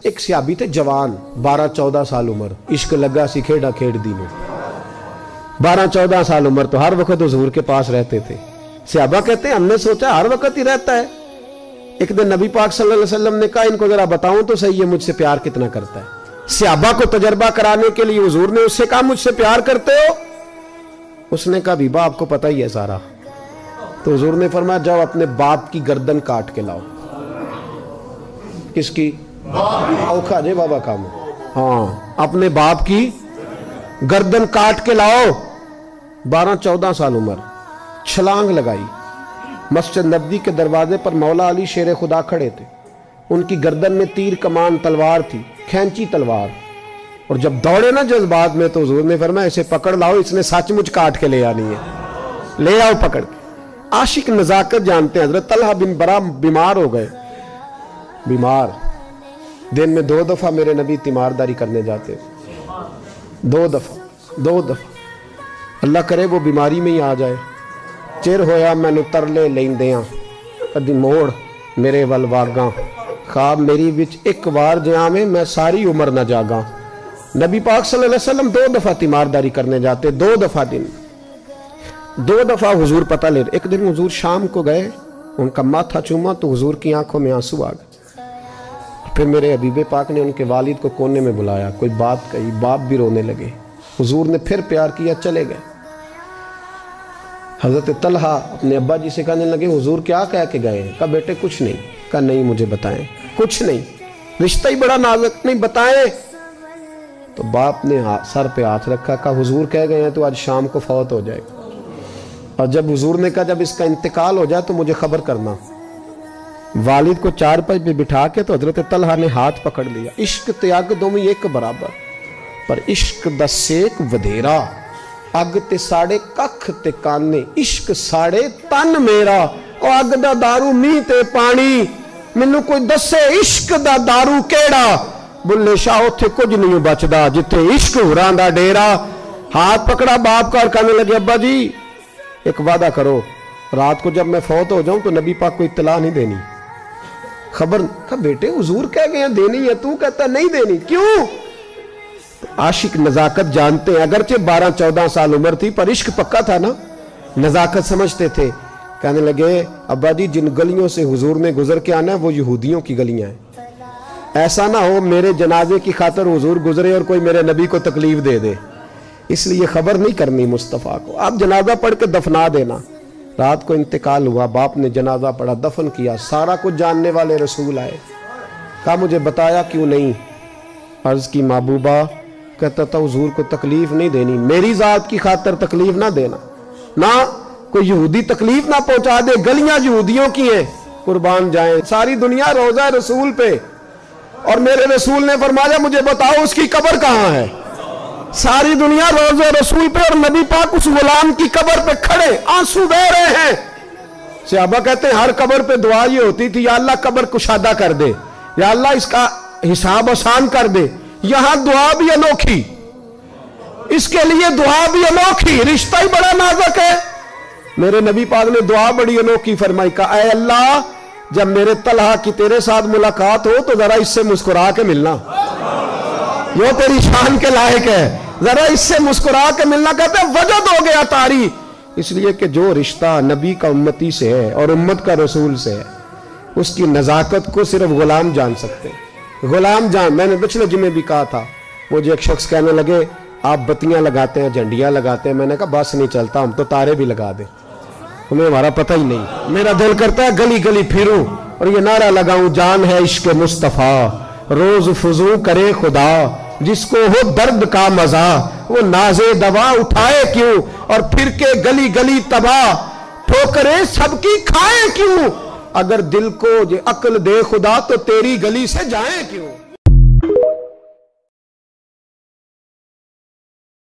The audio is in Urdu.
ایک صحابی تھے جوان 12-14 سال عمر, عشق لگا سی کھیڑا کھیڑ دینو. 12-14 سال عمر تو ہر وقت حضور کے پاس رہتے تھے. صحابہ کہتے ہیں ہم نے سوچا ہر وقت ہی رہتا ہے. ایک دن نبی پاک صلی اللہ علیہ وسلم نے کہا ان کو ذرا بتاؤں تو صحیح ہے مجھ سے پیار کتنا کرتا ہے. صحابہ کو تجربہ کرانے کے لیے حضور نے اس سے کہا مجھ سے پیار کرتے ہو؟ اس نے کہا بیبا آپ کو پتہ ہی ہے سارا. تو حضور نے فرمایا جاؤ اپنے باپ کی گردن کاٹ کے لاؤ. کس کی؟ اوکھا جے بابا کام. ہاں اپنے باپ کی گردن کاٹ کے لاؤ. 12-14 سال عمر, چھلانگ لگائی. مسجد نبوی کے دروازے پر مولا علی شیر خدا کھڑے تھے. ان کی گردن میں تیر کمان تلوار تھی, کھینچی تلوار. اور جب دوڑے نا جذبات میں تو حضور نے فرمایا اسے پکڑ لاؤ, اس نے سچ مچ کاٹ کے لے آنی ہے. لے آؤ پکڑ کے. عاشق نزاکت جانتے ہیں. حضرت طلحہ بن برا بیمار ہو گئے. بیمار, دن میں 2 دفعہ میرے نبی تیمارداری کرنے جاتے. 2 دفعہ. اللہ کرے وہ بیماری میں ہی آ جائے. چر ہویا میں نو ترلے لیندیاں کدی موڑ میرے ول واگاں, خواب میری وچ ایک وار جہاں میں ساری عمر نہ جاگاں. نبی پاک صلی اللہ علیہ وسلم 2 دفعہ تیمارداری کرنے جاتے. 2 دفعہ دن, 2 دفعہ حضور پتہ لے. ایک دن حضور شام کو گئے, ان کا ماتھا چوما تو حضور کی آنکھوں میں آنسو آ گئے. پھر میرے حبیب پاک نے ان کے والد کو کونے میں بلایا, کوئی بات کہی, باپ بھی رونے لگے. حضور نے پھر پیار کیا, چلے گئے. حضرت طلحہ اپنے ابا جی سے کہنے لگے حضور کیا کہہ کے گئے ہیں؟ کہا بیٹے کچھ نہیں. کہا نہیں مجھے بتائیں. کچھ نہیں, رشتہ ہی بڑا نازک, نہیں بتائیں. تو باپ نے سر پہ ہاتھ رکھا, کہا حضور کہہ گئے ہیں تو آج شام کو فوت ہو جائے گا. اور جب حضور نے کہا جب اس کا انتقال ہو جائے تو مجھے خبر کرنا. والد کو چارپائی پہ بٹھا کے تو حضرت طلحہ نے ہاتھ پکڑ لیا. عشق تے اگ دوویں ایک برابر, پر عشق دا سیک ودھیرا. اگ تے ساڑے ککھ تے کانے, عشق ساڑے تن میرا. او اگ دا دارو می تے پانی, مینوں کوئی دسے عشق دا دارو کیڑا. بلے شاہ اتھے کچھ نہیں بچدا جتھے عشق ہوراں دا ڈیرا. ہاتھ پکڑا باپ کا اور کہنے لگے ابا جی ایک وعدہ کرو, رات کو جب میں فوت ہو جاؤں تو نبی پاک کو اطلاع نہیں دینی, خبر. کہا بیٹے حضور کہہ گئے ہیں دینی ہے, تو کہتا نہیں دینی, کیوں؟ عاشق نزاکت جانتے ہیں. اگرچہ 12-14 سال عمر تھی پر عشق پکا تھا نا, نزاکت سمجھتے تھے. کہنے لگے ابا جی جن گلیوں سے حضور نے گزر کے آنا ہے وہ یہودیوں کی گلیاں ہیں. ایسا نہ ہو میرے جنازے کی خاطر حضور گزرے اور کوئی میرے نبی کو تکلیف دے دے, اس لیے خبر نہیں کرنی مصطفیٰ کو. آپ جنازہ پڑھ کے دفنا دینا. رات کو انتقال ہوا, باپ نے جنازہ پڑھا, دفن کیا. سارا کچھ جاننے والے رسول آئے. کہا مجھے بتایا کیوں نہیں؟ عرض کی محبوبہ, کہتا تھا حضور کو تکلیف نہیں دینی, میری ذات کی خاطر تکلیف نہ دینا, نہ کوئی یہودی تکلیف نہ پہنچا دے. گلیاں یہودیوں کی ہیں, قربان جائیں. ساری دنیا روضہ رسول پہ, اور میرے رسول نے فرمایا مجھے بتاؤ اس کی قبر کہاں ہے. ساری دنیا روضہ رسول پہ, اور نبی پاک اس غلام کی قبر پہ کھڑے آنسو بہہ رہے ہیں. صحابہ کہتے ہیں ہر قبر پہ دعا یہ ہوتی تھی, یا اللہ قبر کشادہ کر دے, یا اللہ اس کا حساب آسان کر دے. یہاں دعا بھی انوکھی, اس کے لیے دعا بھی انوکھی, رشتہ ہی بڑا نازک ہے. میرے نبی پاک نے دعا بڑی انوکھی فرمائی. کہا اے اللہ جب میرے طلحہ کی تیرے ساتھ ملاقات ہو تو ذرا اس سے مسکرا کے ملنا, یہ تیری شان کے لائق ہے, ذرا اس سے مسکرا کے ملنا. کہتے ہیں وجد ہو گیا طاری, اس لیے کہ جو رشتہ نبی کا امتی سے ہے اور امت کا رسول سے ہے اس کی نزاکت کو صرف غلام جان سکتے ہیں. غلام جان. میں نے پچھلے جمعے بھی کہا تھا, مجھے ایک شخص کہنے لگے آپ بتیاں لگاتے ہیں, جھنڈیاں لگاتے ہیں. میں نے کہا بس نہیں چلتا, ہم تو تارے بھی لگا دیں, ہمیں ہمارا پتہ ہی نہیں. میرا دل کرتا ہے گلی گلی پھروں اور یہ نعرہ لگاؤں, جان ہے عشق مصطفیٰ روز فضو کرے خدا, جس کو ہو درد کا مزہ وہ نازے دوا اٹھائے کیوں, اور پھر کے گلی گلی تباہ ٹھوکرے سب کی کھائے کیوں. اگر دل کو یہ عقل دے خدا تو تیری گلی سے جائیں کیوں.